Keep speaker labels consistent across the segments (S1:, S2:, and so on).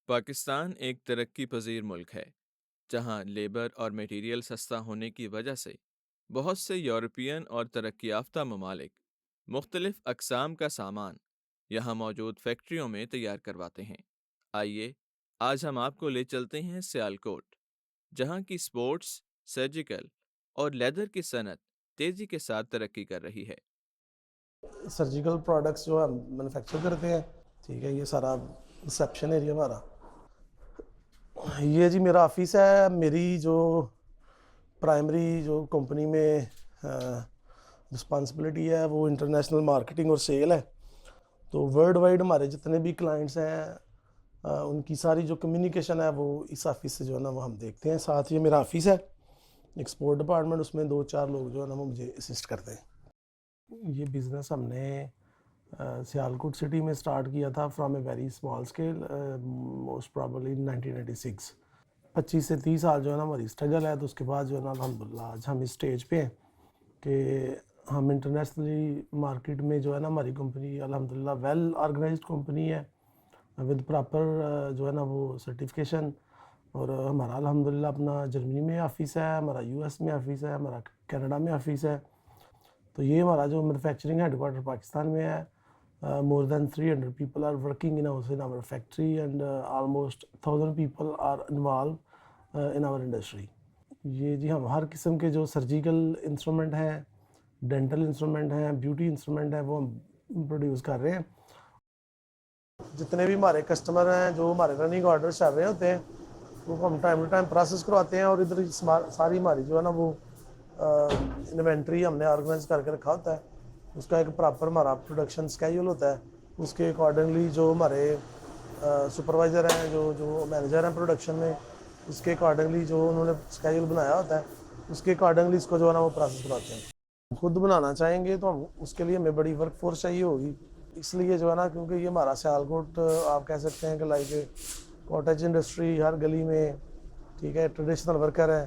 S1: पाकिस्तान एक तरक्की पजीर मुल्क है जहां लेबर और मटेरियल सस्ता होने की वजह से बहुत से यूरोपियन और तरक्की याफ्ता ममालिक मुख्तलिफ अकसाम का सामान यहाँ मौजूद फैक्ट्रियों में तैयार करवाते हैं। आइए आज हम आपको ले चलते हैं सियालकोट, जहाँ की स्पोर्ट्स, सर्जिकल और लेदर की सनत तेज़ी के साथ तरक्की कर रही है।
S2: सर्जिकल प्रोडक्ट्स जो हम मैन्युफैक्चर करते हैं। ठीक है, ये सारा रिसेप्शन एरिया हमारा, ये जी मेरा ऑफिस है। मेरी जो प्राइमरी जो कंपनी में रिस्पॉन्सिबिलिटी है वो इंटरनेशनल मार्केटिंग और सेल है। तो वर्ल्ड वाइड हमारे जितने भी क्लाइंट्स हैं, उनकी सारी जो कम्युनिकेशन है वो इस ऑफिस से जो है ना वो हम देखते हैं। साथ ही मेरा ऑफिस है एक्सपोर्ट डिपार्टमेंट, उसमें 2-4 लोग जो है ना वो मुझे असिस्ट करते हैं। ये बिज़नेस हमने सियालकोट सिटी में स्टार्ट किया था from a very small scale, most probably 1996। 25 से 30 साल जो है ना हमारी स्ट्रगल है। तो उसके बाद जो है ना अल्हम्दुलिल्लाह आज हम इस स्टेज पे हैं कि हम इंटरनेशनली मार्केट में जो है ना हमारी कंपनी अल्हम्दुलिल्लाह वेल ऑर्गेनाइज्ड कंपनी है विद प्रॉपर जो है ना वो सर्टिफिकेशन। और हमारा अल्हम्दुलिल्लाह अपना जर्मनी में ऑफिस है, हमारा यूएस में ऑफिस है, हमारा कनाडा में ऑफिस है। तो ये हमारा जो मैन्युफैक्चरिंग हेडक्वार्टर पाकिस्तान में है। More than 300 people are working in our factory, and almost 1000 people are involved in our industry. ये जी हम हर किस्म के जो सर्जिकल इंस्ट्रूमेंट हैं, डेंटल इंस्ट्रूमेंट हैं, ब्यूटी इंस्ट्रूमेंट हैं, वो हम प्रोड्यूस कर रहे हैं। जितने भी हमारे कस्टमर हैं जो हमारे रनिंग ऑर्डर्स चल रहे होते हैं वो हम टाइम टू टाइम प्रोसेस करवाते हैं। और इधर सारी हमारी जो है ना वो इन्वेंट्री हमने ऑर्गेनाइज करके रखा होता है। उसका एक प्रॉपर हमारा प्रोडक्शन स्केड्यूल होता है। उसके अकॉर्डिंगली जो हमारे सुपरवाइज़र हैं, जो जो मैनेजर हैं प्रोडक्शन में, उसके अकॉर्डिंगली जो उन्होंने स्केड्यूल बनाया होता है उसके अकॉर्डिंगली इसको जो है ना वो प्रोसेस करवाते हैं। खुद बनाना चाहेंगे तो हम उसके लिए हमें बड़ी वर्क फोर्स चाहिए होगी। इसलिए जो है ना, क्योंकि ये हमारा सियालकोट आप कह सकते हैं कि लाइक कॉटेज इंडस्ट्री हर गली में, ठीक है, ट्रेडिशनल वर्कर है,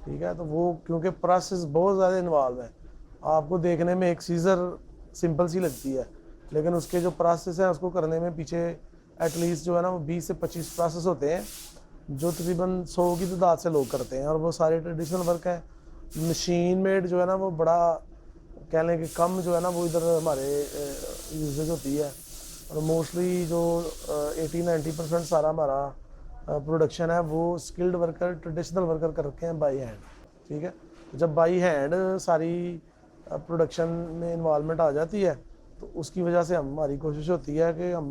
S2: ठीक है। तो वो क्योंकि प्रोसेस बहुत ज़्यादा इन्वॉल्व है। आपको देखने में एक सीज़र सिंपल सी लगती है, लेकिन उसके जो प्रोसेस है उसको करने में पीछे एटलीस्ट जो है ना वो 20 से 25 प्रोसेस होते हैं, जो तकरीबन 100 की तादाद से लोग करते हैं। और वो सारे ट्रेडिशनल वर्क है। मशीन मेड जो है ना वो बड़ा कह लें कि कम जो है ना वो इधर हमारे यूजेज होती है। और मोस्टली जो 80-90% सारा हमारा प्रोडक्शन है वो स्किल्ड वर्कर, ट्रेडिशनल वर्कर कर रखे हैं बाई हैंड। ठीक है, जब बाई हैंड सारी प्रोडक्शन में इन्वॉल्वमेंट आ जाती है तो उसकी वजह से हमारी कोशिश होती है कि हम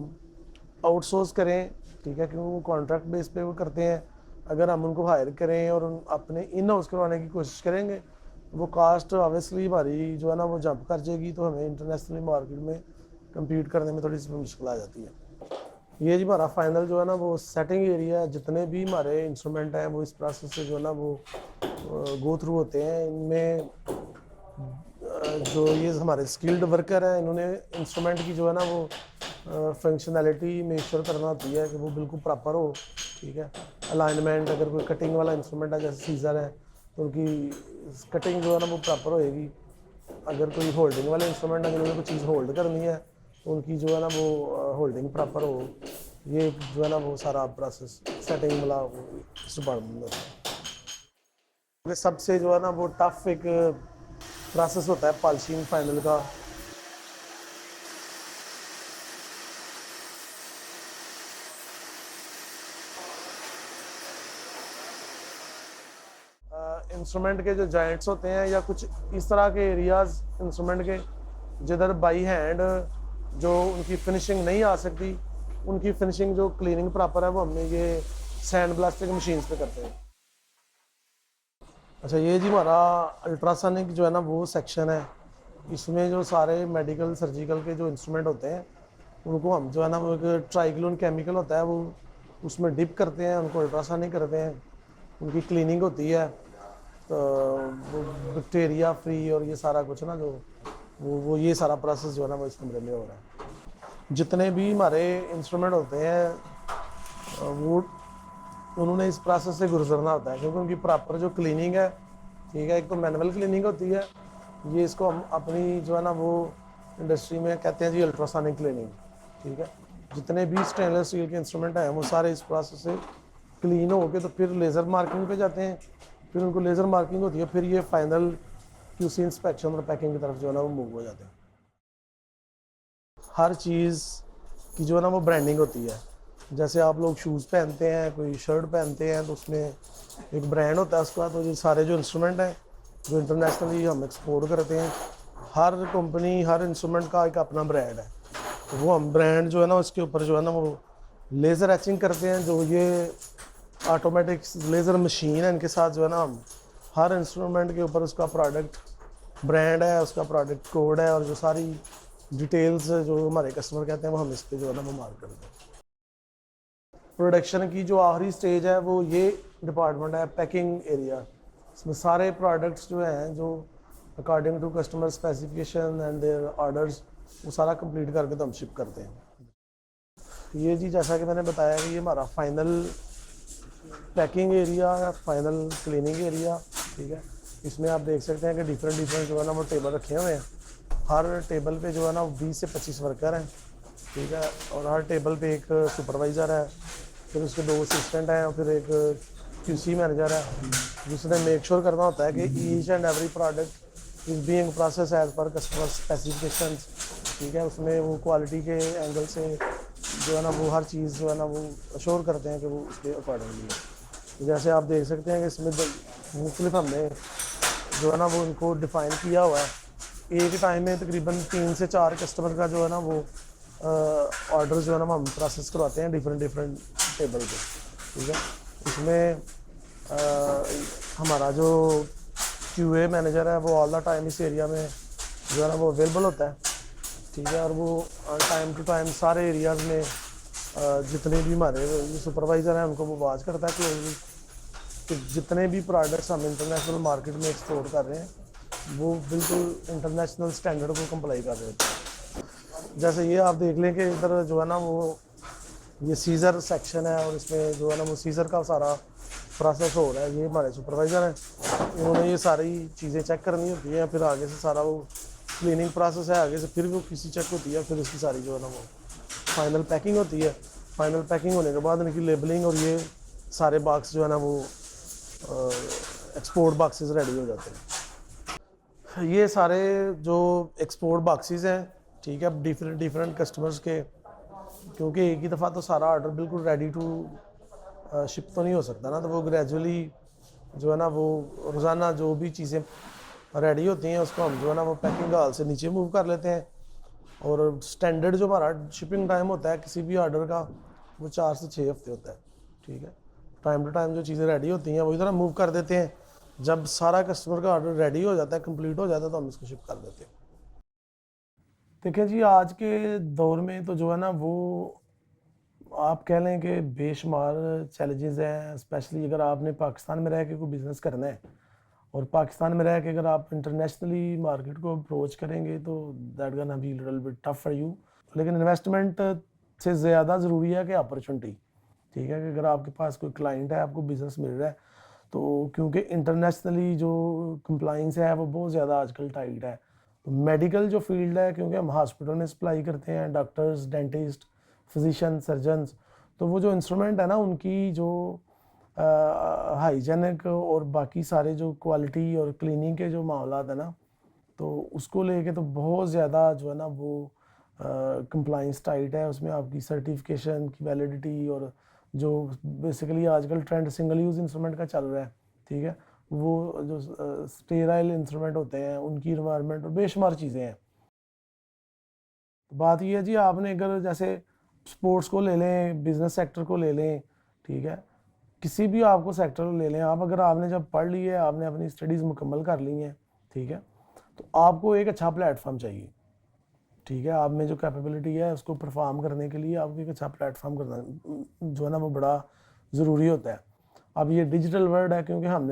S2: आउटसोर्स करें। ठीक है, क्योंकि वो कॉन्ट्रैक्ट बेस पे वो करते हैं। अगर हम उनको हायर करें और अपने इन हाउस करवाने की कोशिश करेंगे, वो कास्ट ऑब्वियसली हमारी जो है ना वो जंप कर जाएगी। तो हमें इंटरनेशनल मार्केट में कम्पीट करने में थोड़ी सी मुश्किल आ जाती है। ये जी हमारा फाइनल जो है ना वो सेटिंग एरिया है। जितने भी हमारे इंस्ट्रूमेंट हैं वो इस प्रोसेस से जो है ना वो गो थ्रू होते हैं। इनमें जो ये हमारे स्किल्ड वर्कर हैं, इन्होंने इंस्ट्रूमेंट की जो है ना वो फंक्शनैलिटी में श्योर करना होती है कि वो बिल्कुल प्रॉपर हो। ठीक है, अलाइनमेंट, अगर कोई कटिंग वाला इंस्ट्रूमेंट है जैसे सीज़र है तो उनकी कटिंग जो है ना वो प्रॉपर होएगी। अगर कोई होल्डिंग वाले इंस्ट्रूमेंट है जिन्होंने कोई चीज़ होल्ड करनी है तो उनकी जो है ना वो होल्डिंग प्रॉपर हो। ये जो है ना वो सारा प्रोसेस सेटिंग वाला इस डिपार्टमेंट में होता है। सबसे जो है ना वो टफ एक प्रोसेस होता है पॉलिशिंग फाइनल का। इंस्ट्रूमेंट के जो जॉइंट्स होते हैं या कुछ इस तरह के एरियाज इंस्ट्रूमेंट के जिधर बाई हैंड जो उनकी फिनिशिंग नहीं आ सकती, उनकी फिनिशिंग जो क्लीनिंग प्रॉपर है वो हमने ये सैंड ब्लास्टिंग मशीन पे करते हैं। अच्छा, ये जी हमारा अल्ट्रासोनिक जो है ना वो सेक्शन है। इसमें जो सारे मेडिकल सर्जिकल के जो इंस्ट्रूमेंट होते हैं उनको हम जो है ना वो एक ट्राइक्लोन केमिकल होता है वो उसमें डिप करते हैं, उनको अल्ट्रासोनिक करते हैं, उनकी क्लीनिंग होती है। तो वो बैक्टीरिया फ्री और ये सारा कुछ ना जो वो ये सारा प्रोसेस जो है ना वो इस कमरे में हो रहा है। जितने भी हमारे इंस्ट्रूमेंट होते हैं वो उन्होंने इस प्रोसेस से गुजरना होता है, क्योंकि उनकी प्रॉपर जो क्लीनिंग है, ठीक है, एक तो मैनुअल क्लीनिंग होती है। ये इसको हम अपनी जो है ना वो इंडस्ट्री में कहते हैं जी अल्ट्रासोनिक क्लीनिंग। ठीक है, जितने भी स्टेनलेस स्टील के इंस्ट्रूमेंट हैं वो सारे इस प्रोसेस से क्लीन हो के तो फिर लेज़र मार्किंग पे जाते हैं, फिर उनको लेज़र मार्किंग होती है, फिर ये फाइनल क्यूसी इंस्पेक्शन और पैकिंग की तरफ जो है ना वो मूव हो जाते हैं। हर चीज़ की जो है ना वो ब्रांडिंग होती है। जैसे आप लोग शूज़ पहनते हैं, कोई शर्ट पहनते हैं तो उसमें एक ब्रांड होता है उसका। तो ये सारे जो इंस्ट्रूमेंट हैं जो इंटरनेशनली हम एक्सपोर्ट करते हैं, हर कंपनी हर इंस्ट्रूमेंट का एक अपना ब्रांड है। तो वो हम ब्रांड जो है ना उसके ऊपर जो है ना वो लेज़र एचिंग करते हैं। जो ये ऑटोमेटिक लेज़र मशीन है, इनके साथ जो है ना हम हर इंस्ट्रूमेंट के ऊपर उसका प्रोडक्ट ब्रांड है, उसका प्रोडक्ट कोड है, और जो सारी डिटेल्स जो हमारे कस्टमर कहते हैं वो हम इस पे जो है ना वो मार्क करते हैं। प्रोडक्शन की जो आखिरी स्टेज है वो ये डिपार्टमेंट है पैकिंग एरिया। इसमें सारे प्रोडक्ट्स जो हैं जो according to customer specification and their orders वो सारा कंप्लीट करके तो हम शिप करते हैं। ये जी जैसा कि मैंने बताया कि ये हमारा फाइनल पैकिंग एरिया है, फाइनल क्लीनिंग एरिया, ठीक है। इसमें आप देख सकते हैं कि डिफरेंट जो है ना वो टेबल रखे हुए हैं। हर टेबल पे जो है ना 20 से 25 वर्कर हैं, ठीक है, और हर टेबल पे एक सुपरवाइज़र है, फिर उसके 2 असिस्टेंट हैं और फिर एक क्यूसी मैनेजर है, जिसने मेक श्योर करना होता है कि each and every product is being process as per customer specifications, ठीक है। उसमें वो क्वालिटी के एंगल से जो है ना वो हर चीज़ जो है ना वो अश्योर करते हैं कि वो उसके अकॉर्डिंगली है। जैसे आप देख सकते हैं कि इसमें मुख्तलिफ हमने जो है ना वो इनको डिफ़ाइन किया हुआ है। एक टाइम में तकरीबन 3 से 4 कस्टमर का जो है ना वो ऑर्डर जो है ना हम प्रोसेस करवाते हैं डिफरेंट टेबल पे, ठीक है। इसमें हमारा जो क्यूए मैनेजर है वो ऑल द टाइम इस एरिया में जो है ना वो अवेलेबल होता है, ठीक है, और वो टाइम टू टाइम सारे एरियाज़ में जितने भी हमारे सुपरवाइज़र हैं उनको वो वाच करता है क्लोजली कि जितने भी प्रोडक्ट्स हम इंटरनेशनल मार्केट में एक्सपोर्ट कर रहे हैं वो बिल्कुल इंटरनेशनल स्टैंडर्ड को कंप्लाई कर रहे हैं। जैसे ये आप देख लें कि इधर जो है ना वो ये सीज़र सेक्शन है और इसमें जो है ना वो सीज़र का सारा प्रोसेस हो रहा है। ये हमारे सुपरवाइज़र हैं, उन्होंने ये सारी चीज़ें चेक करनी होती हैं, फिर आगे से सारा वो क्लीनिंग प्रोसेस है, आगे से फिर वो किसी चेक होती है, फिर इसकी सारी जो है ना वो फाइनल पैकिंग होती है। फाइनल पैकिंग होने के बाद इनकी लेबलिंग और ये सारे बॉक्स जो है ना वो एक्सपोर्ट बॉक्सेस रेडी हो जाते हैं। ये सारे जो एक्सपोर्ट बॉक्सेस हैं, ठीक है, डिफरेंट कस्टमर्स के, क्योंकि एक ही दफ़ा तो सारा ऑर्डर बिल्कुल रेडी टू शिप तो नहीं हो सकता ना, तो वो ग्रेजुअली जो है ना वो रोज़ाना जो भी चीज़ें रेडी होती हैं उसको हम जो है ना वो पैकिंग हॉल से नीचे मूव कर लेते हैं। और स्टैंडर्ड जो हमारा शिपिंग टाइम होता है किसी भी ऑर्डर का वो 4 से 6 हफ्ते होता है, ठीक है। टाइम टू टाइम जो चीज़ें रेडी होती हैं वही तरह मूव कर देते हैं। जब सारा कस्टमर का ऑर्डर रेडी हो जाता है, कंप्लीट हो जाता है, तो हम इसको शिप कर देते हैं। देखिए जी, आज के दौर में तो जो है ना वो आप कह लें कि बेशुमार चैलेंजेस हैं, स्पेशली अगर आपने पाकिस्तान में रह के कोई बिज़नेस करना है और पाकिस्तान में रह के अगर आप इंटरनेशनली मार्केट को अप्रोच करेंगे तो that gonna be little bit tough for you. लेकिन इन्वेस्टमेंट से ज़्यादा ज़रूरी है कि अपॉर्चुनिटी, ठीक है, कि अगर आपके पास कोई क्लाइंट है, आपको बिज़नेस मिल रहा है, तो क्योंकि इंटरनेशनली जो कंप्लाइंस है वो बहुत ज़्यादा आजकल टाइट है। तो मेडिकल जो फील्ड है, क्योंकि हम हॉस्पिटल में सप्लाई करते हैं, डॉक्टर्स, डेंटिस्ट, फिजिशियन, सर्जन्स, तो वो जो इंस्ट्रूमेंट है ना उनकी जो हाइजेनिक और बाकी सारे जो क्वालिटी और क्लीनिंग के जो मामला है ना, तो उसको लेके तो बहुत ज़्यादा जो है ना वो कंप्लाइंस टाइट है। उसमें आपकी सर्टिफिकेशन की वैलिडिटी और जो बेसिकली आजकल ट्रेंड सिंगल यूज़ इंस्ट्रूमेंट का चल रहा है, ठीक है, वो जो स्टेराइल इंस्ट्रूमेंट होते हैं उनकी रिक्वायरमेंट और बेशुमार चीज़ें हैं। तो बात ये है जी, आपने अगर जैसे स्पोर्ट्स को ले लें, बिजनेस सेक्टर को ले लें, ठीक है, किसी भी आपको सेक्टर को ले लें आप, अगर आपने जब पढ़ ली है, आपने अपनी स्टडीज़ मुकम्मल कर ली हैं, ठीक है, तो आपको एक अच्छा प्लेटफॉर्म चाहिए, ठीक है। आप में जो कैपेबिलिटी है उसको परफॉर्म करने के लिए आपको एक अच्छा प्लेटफॉर्म करना जो है ना वो बड़ा ज़रूरी होता है। अब ये डिजिटल वर्ल्ड है, क्योंकि हम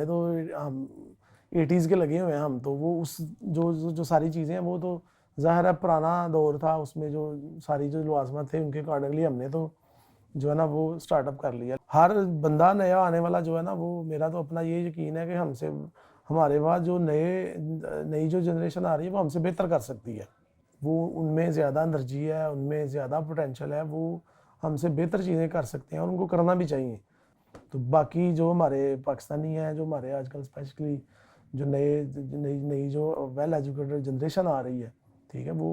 S2: 80s के लगे हुए हैं हम, तो वो उस जो सारी चीज़ें हैं वो तो ज़ाहिर है पुराना दौर था, उसमें जो सारी जो लवाजमत थे उनके अकॉर्डिंगली हमने तो जो है ना वो स्टार्टअप कर लिया। हर बंदा नया आने वाला जो है ना वो, मेरा तो अपना ये यकीन है कि हमसे हमारे बाद जो नई जो जनरेशन आ रही है वो हमसे बेहतर कर सकती है। वो उनमें ज़्यादा एनर्जी है, उनमें ज़्यादा पोटेंशियल है, वो हमसे बेहतर चीज़ें कर सकते हैं और उनको करना भी चाहिए। तो बाकी जो हमारे पाकिस्तानी हैं, जो हमारे आजकल स्पेशली जो नई नई जो वेल एजुकेटेड जनरेशन आ रही है, ठीक है, वो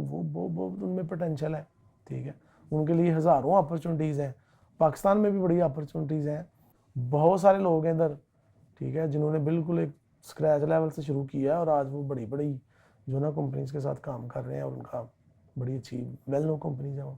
S2: उनमें पोटेंशियल है, ठीक है, उनके लिए हज़ारों अपॉर्चुनिटीज़ हैं। पाकिस्तान में भी बड़ी अपॉर्चुनिटीज़ हैं, बहुत सारे लोग हैं इधर, ठीक है, जिन्होंने बिल्कुल एक स्क्रैच लेवल से शुरू किया है और आज वो बड़ी बड़ी जो ना कंपनीज के साथ काम कर रहे हैं और उनका बड़ी अच्छी वेल नो कंपनीज हैं वो।